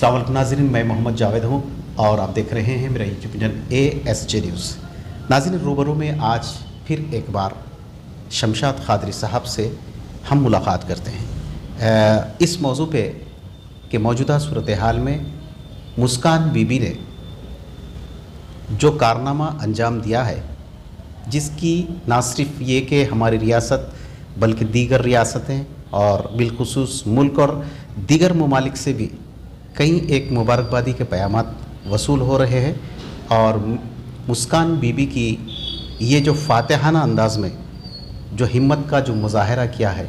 अस्सलाम वालेकुम नाज़रीन, मैं मोहम्मद जावेद हूँ और आप देख रहे हैं मेरा यूट्यूब चैनल ASJ न्यूज़। नाज़रीन, रूबरू में आज फिर एक बार शमशाद खादरी साहब से हम मुलाकात करते हैं इस मौजू पे कि मौजूदा सूरत हाल में मुस्कान बीबी ने जो कारनामा अंजाम दिया है, जिसकी ना सिर्फ ये कि हमारी रियासत बल्कि दीगर रियासतें और बिलखुसूस मुल्क और दीगर ममालिक से भी कई एक मुबारकबादी के क़यामात वसूल हो रहे हैं और मुस्कान बीबी की ये जो फातिहाना अंदाज़ में जो हिम्मत का जो मुज़ाहरा किया है,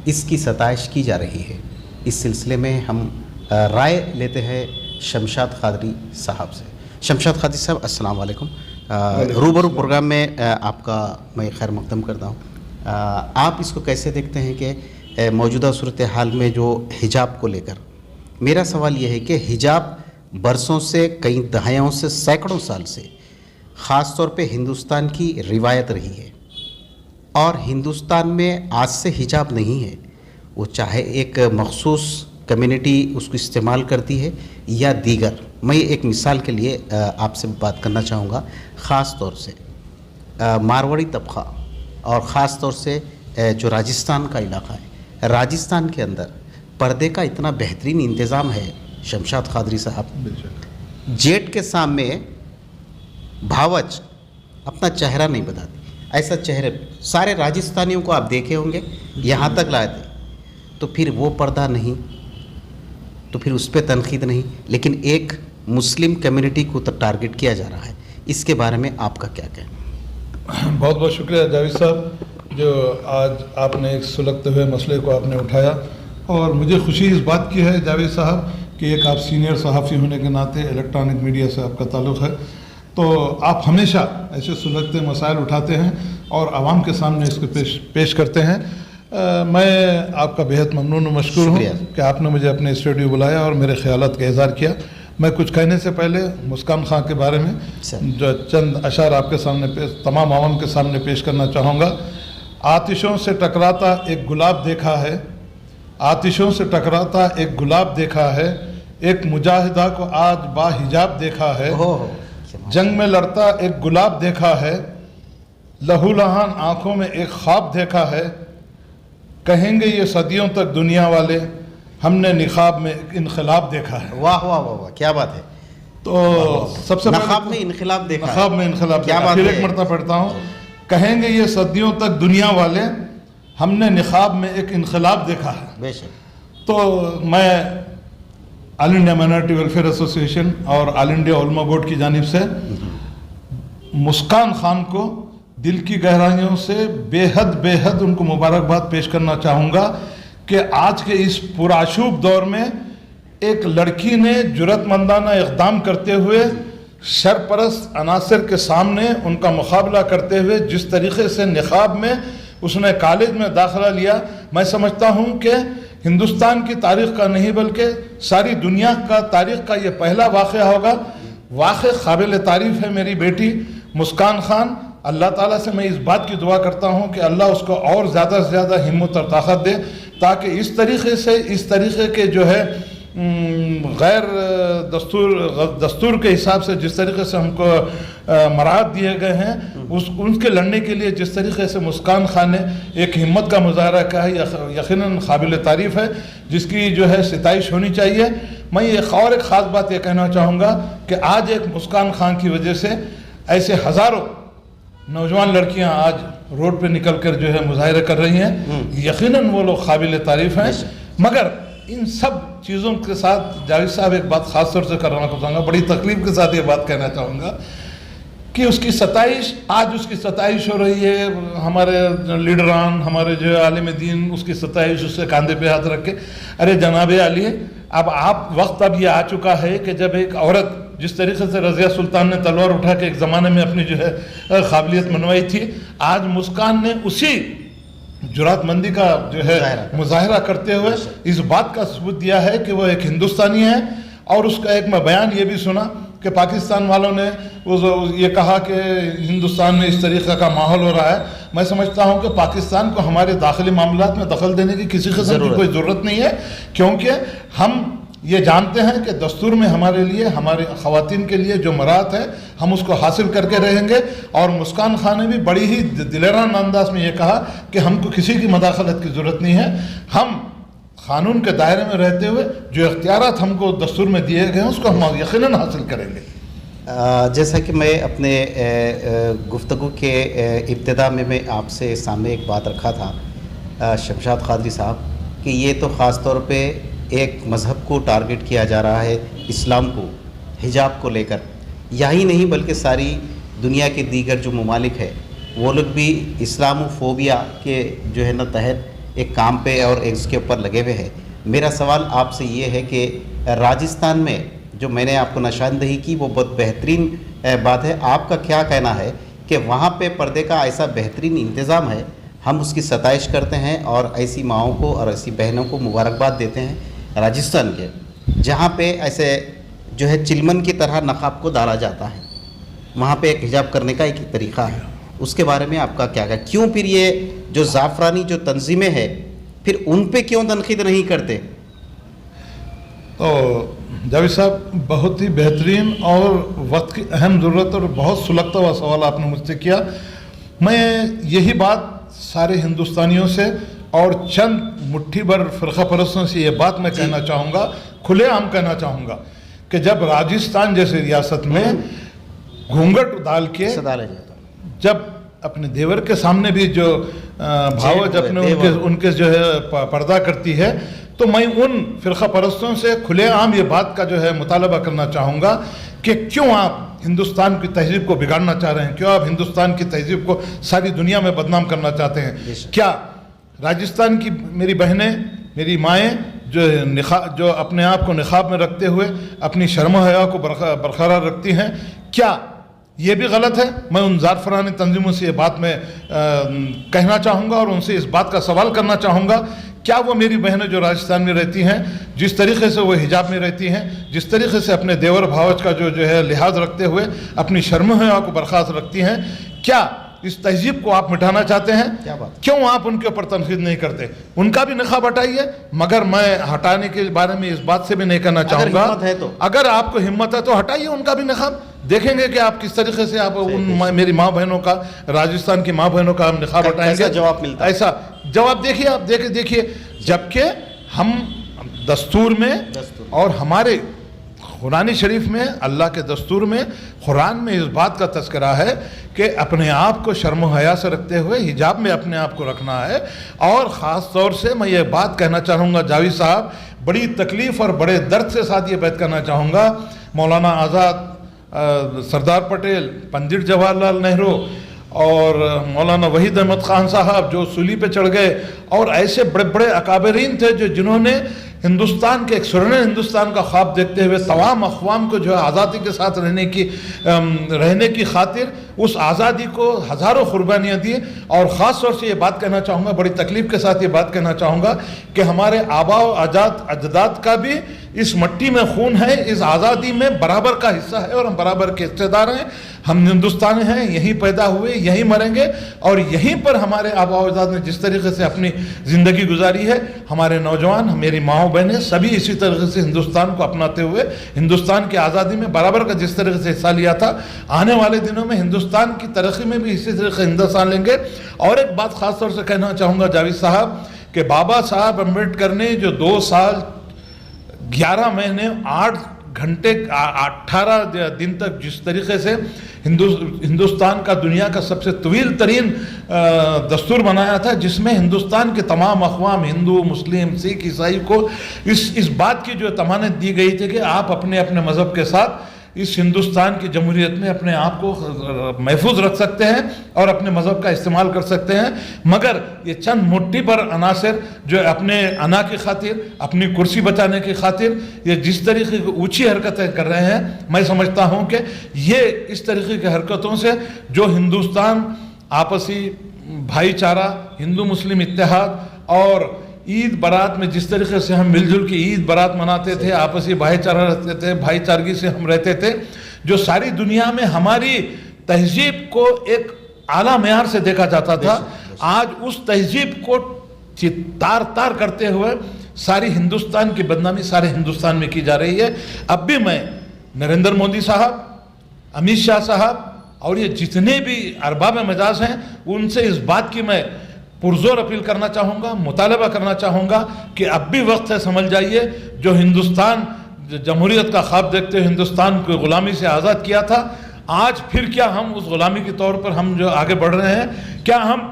इसकी सताइश की जा रही है। इस सिलसिले में हम राय लेते हैं शमशाद खादरी साहब से। शमशाद खादरी साहब, अस्सलाम वालेकुम। रूबरू प्रोग्राम में आपका मैं खैर मक़दम करता हूँ। आप इसको कैसे देखते हैं कि मौजूदा सूरत हाल में जो हिजाब को लेकर, मेरा सवाल यह है कि हिजाब बरसों से, कई दहाइयों से, सैकड़ों साल से ख़ास तौर पे हिंदुस्तान की रिवायत रही है और हिंदुस्तान में आज से हिजाब नहीं है, वो चाहे एक मखसूस कम्युनिटी उसको इस्तेमाल करती है या दीगर। मैं एक मिसाल के लिए आपसे बात करना चाहूँगा, ख़ास तौर से मारवाड़ी तबक़ा और ख़ास तौर से जो राजस्थान का इलाक़ा है, राजस्थान के अंदर पर्दे का इतना बेहतरीन इंतज़ाम है शमशाद खादरी साहब, जेट के सामने भावच अपना चेहरा नहीं बताती। ऐसा चेहरे सारे राजस्थानियों को आप देखे होंगे, यहाँ तक लाए थे, तो फिर वो पर्दा नहीं, तो फिर उस पर तनकीद नहीं, लेकिन एक मुस्लिम कम्युनिटी को तो टारगेट किया जा रहा है। इसके बारे में आपका क्या कहना? बहुत बहुत शुक्रिया जावेद साहब, जो आज आपने एक सुलगते हुए मसले को आपने उठाया और मुझे खुशी इस बात की है जावेद साहब कि एक आप सीनियर सहाफ़ी होने के नाते इलेक्ट्रॉनिक मीडिया से आपका ताल्लुक़ है, तो आप हमेशा ऐसे सुलगते मसाइल उठाते हैं और आवाम के सामने इसको पेश करते हैं। मैं आपका बेहद ममनून और मशकूर हूँ कि आपने मुझे अपने स्टूडियो बुलाया और मेरे ख़यालात का इज़हार किया। मैं कुछ कहने से पहले मुस्कान खां के बारे में जो चंद अशार आपके सामने तमाम आवाम के सामने पेश करना चाहूँगा। आतिशों से टकराता एक गुलाब देखा है, आतिशों से टकराता एक गुलाब देखा है, एक मुजाहिदा को आज बाहिजाब देखा है, जंग में लड़ता एक गुलाब देखा है, लहू लहान आँखों में एक ख्वाब देखा है, कहेंगे ये सदियों तक दुनिया वाले हमने निखाब में इनकलाब देखा है। वाह वाह वाह वाह, क्या बात है। तो सबसे नखाब में इनकलाब देखा, नखाब में इनकलाब देखा। फिर एक मरतबा पढ़ता हूँ, कहेंगे ये सदियों तक दुनिया वाले हमने निखाब में एक इनकलाब देखा है। बेशक। तो मैं all India minority welfare association और ऑल इंडिया उलमा बोर्ड की जानिब से मुस्कान खान को दिल की गहराइयों से बेहद उनको मुबारकबाद पेश करना चाहूँगा कि आज के इस पुराशूब दौर में एक लड़की ने जुर्रतमंदाना इक़दाम करते हुए शरपरस्त अनासर के सामने उनका मुकाबला करते हुए जिस तरीक़े से निकाब में उसने कॉलेज में दाखिला लिया, मैं समझता हूँ कि हिंदुस्तान की तारीख़ का नहीं बल्कि सारी दुनिया का तारीख़ का ये पहला वाक़या होगा। वाक़ई काबिल तारीफ़ है मेरी बेटी मुस्कान खान। अल्लाह ताला से मैं इस बात की दुआ करता हूँ कि अल्लाह उसको और ज़्यादा से ज़्यादा हिम्मत और ताकत दे, ताकि इस तरीक़े के जो है गैर दस्तूर के हिसाब से जिस तरीक़े से हमको मराहत दिए गए हैं, उनके लड़ने के लिए जिस तरीक़े से मुस्कान खान ने एक हिम्मत का मुज़ाहरा किया है, यकीनन काबिल तारीफ़ है, जिसकी जो है सिताइश होनी चाहिए। मैं एक ख़ास बात ये कहना चाहूँगा कि आज एक मुस्कान खान की वजह से ऐसे हज़ारों नौजवान लड़कियाँ आज रोड पे निकल कर जो है मुज़ाहरे कर रही हैं। यकीनन वो लोग काबिल तारीफ़ हैं, मगर इन सब चीज़ों के साथ जावेद साहब एक बात ख़ास तौर से करना चाहूँगा, बड़ी तकलीफ़ के साथ ये बात कहना चाहूँगा कि उसकी सताइश, आज उसकी सताइश हो रही है। हमारे लीडरान, हमारे जो आलिम दीन उसकी सताइश उससे कंधे पे हाथ रख के, अरे जनाब आली, अब आप वक्त अब ये आ चुका है कि जब एक औरत जिस तरीक़े से रज़िया सुल्तान ने तलवार उठा के एक ज़माने में अपनी जो है काबिलियत मनवाई थी, आज मुस्कान ने उसी जुरातमंदी का जो है मुज़ाहरा करते हुए इस बात का सबूत दिया है कि वो एक हिंदुस्तानी है। और उसका एक मैं बयान ये भी सुना कि पाकिस्तान वालों ने ये कहा कि हिंदुस्तान में इस तरीक़े का माहौल हो रहा है। मैं समझता हूँ कि पाकिस्तान को हमारे दाखिली मामलात में दखल देने की किसी किस्म की कोई ज़रूरत नहीं है, क्योंकि हम یہ جانتے ہیں کہ دستور میں ہمارے لیے، ہمارے خواتین کے لیے جو مراعات ہے ہم اس کو حاصل کر کے رہیں گے. اور مسکان خان نے بھی بڑی ہی دلیرانہ انداز میں یہ کہا کہ ہم کو کسی کی مداخلت کی ضرورت نہیں ہے، ہم قانون کے دائرے میں رہتے ہوئے جو اختیارات ہم کو دستور میں دیے گئے ہیں اس کو ہم یقیناً حاصل کریں گے. جیسا کہ میں اپنے گفتگو کے ابتدا میں آپ سے سامنے ایک بات رکھا تھا شمشاد قادری صاحب، کہ یہ تو خاص طور پہ ایک مذہب کو ٹارگٹ کیا جا رہا ہے، اسلام کو، حجاب کو لے کر. یہی نہیں بلکہ ساری دنیا کے دیگر جو ممالک ہیں وہ لوگ بھی اسلام و فوبیا کے جو ہے نا تحت ایک کام پہ اور اس کے اوپر لگے ہوئے ہیں. میرا سوال آپ سے یہ ہے کہ راجستھان میں جو میں نے آپ کو نشاندہی کی وہ بہت بہترین بات ہے، آپ کا کیا کہنا ہے کہ وہاں پہ پردے کا ایسا بہترین انتظام ہے، ہم اس کی ستائش کرتے ہیں اور ایسی ماؤں کو اور ایسی بہنوں کو مبارکباد دیتے ہیں راجستھان کے، جہاں پہ ایسے جو ہے چلمن کی طرح نقاب کو ڈالا جاتا ہے، وہاں پہ ایک حجاب کرنے کا ایک طریقہ ہے. اس کے بارے میں آپ کا کیا کہنا؟ کیوں پھر یہ جو زعفرانی جو تنظیمیں ہیں پھر ان پہ کیوں تنقید نہیں کرتے؟ تو جاوید صاحب بہت ہی بہترین اور وقت کی اہم ضرورت اور بہت سلگتا ہوا سوال آپ نے مجھ سے کیا. میں یہی بات سارے ہندوستانیوں سے اور چند مٹھی بھر فرقہ پرستوں سے یہ بات میں کہنا چاہوں گا، کھلے عام کہنا چاہوں گا، کہ جب راجستھان جیسے ریاست میں گھونگھٹ ڈال کے جب اپنے دیور کے سامنے بھی جو بھاوج اپنے ان کے جو ہے پردہ کرتی ہے، تو میں ان فرقہ پرستوں سے کھلے عام یہ بات کا جو ہے مطالبہ کرنا چاہوں گا کہ کیوں آپ ہندوستان کی تہذیب کو بگاڑنا چاہ رہے ہیں، کیوں آپ ہندوستان کی تہذیب کو ساری دنیا میں بدنام کرنا چاہتے ہیں. کیا راجستھان کی میری بہنیں، میری مائیں جو اپنے آپ کو نقاب میں رکھتے ہوئے اپنی شرم و حیا کو برقرار رکھتی ہیں، کیا یہ بھی غلط ہے؟ میں ان زعفرانی تنظیموں سے یہ بات میں کہنا چاہوں گا اور ان سے اس بات کا سوال کرنا چاہوں گا، کیا وہ میری بہنیں جو راجستھان میں رہتی ہیں جس طریقے سے وہ حجاب میں رہتی ہیں، جس طریقے سے اپنے دیور بھاوج کا جو ہے لحاظ رکھتے ہوئے اپنی شرم و حیا کو برخاست رکھتی ہیں، کیا اس تہذیب کو آپ مٹانا چاہتے ہیں؟ کیوں آپ ان کے اوپر تنقید نہیں کرتے؟ ان کا بھی نقاب ہٹائیے، مگر میں ہٹانے کے بارے میں اس بات سے بھی نہیں کرنا چاہوں گا، اگر آپ کو ہمت ہے تو ہٹائیے ان کا بھی نقاب. دیکھیں گے کہ آپ کس طریقے سے آپ میری ماں بہنوں کا، راجستھان کی ماں بہنوں کا ہم نقاب ہٹائیں گے. ایسا جواب دیکھیے آپ، دیکھیے جبکہ ہم دستور میں اور ہمارے قرآن شریف میں، اللہ کے دستور میں، قرآن میں اس بات کا تذکرہ ہے کہ اپنے آپ کو شرم و حیا سے رکھتے ہوئے حجاب میں اپنے آپ کو رکھنا ہے. اور خاص طور سے میں یہ بات کہنا چاہوں گا جاوید صاحب، بڑی تکلیف اور بڑے درد سے ساتھ یہ بات کرنا چاہوں گا، مولانا آزاد، سردار پٹیل، پنڈت جواہر لال نہرو اور مولانا وحید احمد خان صاحب جو سولی پہ چڑھ گئے، اور ایسے بڑے بڑے اکابرین تھے جنہوں نے ہندوستان کے ایک سورن ہندوستان کا خواب دیکھتے ہوئے تمام اقوام کو جو ہے آزادی کے ساتھ رہنے کی خاطر اس آزادی کو ہزاروں قربانیاں دی. اور خاص طور سے یہ بات کہنا چاہوں گا، بڑی تکلیف کے ساتھ یہ بات کہنا چاہوں گا کہ ہمارے آبا و اجداد کا بھی اس مٹی میں خون ہے، اس آزادی میں برابر کا حصہ ہے اور ہم برابر کے حصے دار ہیں. ہم ہندوستانی ہیں، یہیں پیدا ہوئے، یہیں مریں گے، اور یہیں پر ہمارے آبا و اجداد نے جس طریقے سے اپنی زندگی گزاری ہے، ہمارے نوجوان، میری ماؤں بہنیں سبھی اسی طریقے سے ہندوستان کو اپناتے ہوئے ہندوستان کی آزادی میں برابر کا جس طریقے سے حصہ لیا تھا، آنے والے دنوں میں ہندوستان کی ترقی میں بھی اسی طریقے سے ہندوستان لیں گے. اور ایک بات خاص طور سے کہنا چاہوں گا جاوید صاحب کہ بابا صاحب امبیڈکر نے جو 2 سال 11 مہینے 8 گھنٹے 18 دن تک جس طریقے سے ہندوستان کا دنیا کا سب سے طویل ترین دستور بنایا تھا، جس میں ہندوستان کے تمام اقوام، ہندو، مسلم، سکھ، عیسائی کو اس بات کی جو ضمانت دی گئی تھی کہ آپ اپنے مذہب کے ساتھ اس ہندوستان کی جمہوریت میں اپنے آپ کو محفوظ رکھ سکتے ہیں اور اپنے مذہب کا استعمال کر سکتے ہیں. مگر یہ چند مٹھی پر عناصر جو اپنے انا کی خاطر، اپنی کرسی بچانے کی خاطر یہ جس طریقے کی اونچی حرکتیں کر رہے ہیں، میں سمجھتا ہوں کہ یہ اس طریقے کی حرکتوں سے جو ہندوستان آپسی بھائی چارہ، ہندو مسلم اتحاد اور عید برات میں جس طریقے سے ہم مل جل کے عید برات مناتے تھے، آپسی بھائی چارہ رکھتے تھے، بھائی چارگی سے ہم رہتے تھے، جو ساری دنیا میں ہماری تہذیب کو ایک اعلیٰ معیار سے دیکھا جاتا تھا، آج اس تہذیب کو تار تار کرتے ہوئے सारी हिंदुस्तान की बदनामी सारे हिंदुस्तान में की जा रही है। अब भी मैं नरेंद्र मोदी साहब, अमित शाह साहब और ये जितने भी अरबाब मजाज हैं उनसे इस बात की मैं पुरजोर अपील करना चाहूँगा, मुतालबा करना चाहूँगा कि अब भी वक्त है, समझ जाइए। जो हिंदुस्तान जमहूरियत का ख्वाब देखते हुए हिंदुस्तान को ग़ुलामी से आज़ाद किया था, आज फिर क्या हम उस ग़ुलामी के तौर पर हम जो आगे बढ़ रहे हैं, क्या हम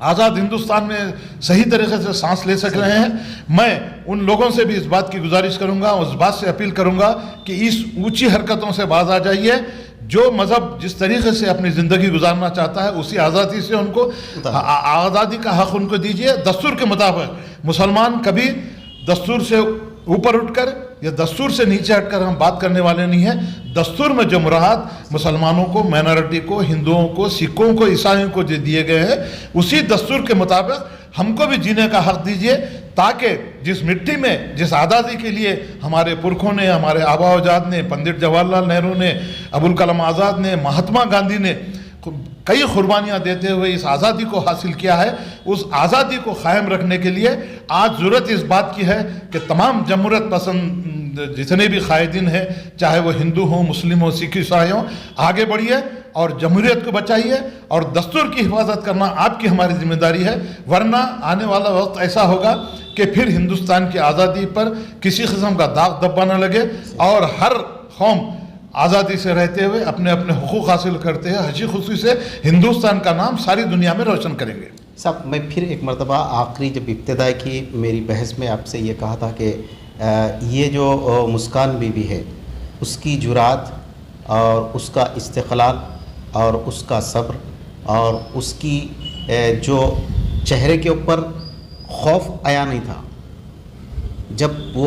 आज़ाद हिंदुस्तान में सही तरीके से सांस ले सक रहे हैं? मैं उन लोगों से भी इस बात की गुजारिश करूंगा, उस बात से अपील करूंगा कि इस ऊंची हरकतों से बाज आ जाइए। जो मज़हब जिस तरीके से अपनी ज़िंदगी गुजारना चाहता है उसी आज़ादी से उनको आज़ादी का हक़ उनको दीजिए। दस्तूर के मुताबिक मुसलमान कभी दस्तूर से ऊपर उठकर या दस्तूर से नीचे हटकर हम बात करने वाले नहीं हैं। दस्तूर में जो मुराद मुसलमानों को, माइनॉरिटी को, हिंदुओं को, सिखों को, ईसाइयों को जो दिए गए हैं उसी दस्तूर के मुताबिक हमको भी जीने का हक़ दीजिए, ताकि जिस मिट्टी में, जिस आज़ादी के लिए हमारे पुरखों ने, हमारे आबा अजाद ने, पंडित जवाहरलाल नेहरू ने, अबुल कलाम आज़ाद ने, महात्मा गांधी ने कई कुर्बानियाँ देते हुए इस आज़ादी को हासिल किया है, उस आज़ादी को कायम रखने के लिए आज ज़रूरत इस बात की है कि तमाम जमहूरियत पसंद जितने भी कायदीन हैं, चाहे वो हिंदू हों, मुस्लिम हों, सिख, ईसाई हों, आगे बढ़िए और जमहूरियत को बचाइए और दस्तूर की हिफाजत करना आपकी हमारी जिम्मेदारी है। वरना आने वाला वक्त ऐसा होगा कि फिर हिंदुस्तान की आज़ादी पर किसी किस्म का दाग धब्बा न लगे और हर कौम आज़ादी से रहते हुए अपने अपने हुकूक हासिल करते हैं, हंसी खुशी से हिंदुस्तान का नाम सारी दुनिया में रोशन करेंगे। साहब, मैं फिर एक मरतबा आखिरी जब इब्तिदा की मेरी बहस में आपसे ये कहा था कि ये जो मुस्कान बीबी है उसकी जुरात और उसका इस्तिक़लाल और उसका सब्र और उसकी जो चेहरे के ऊपर खौफ आया नहीं था जब वो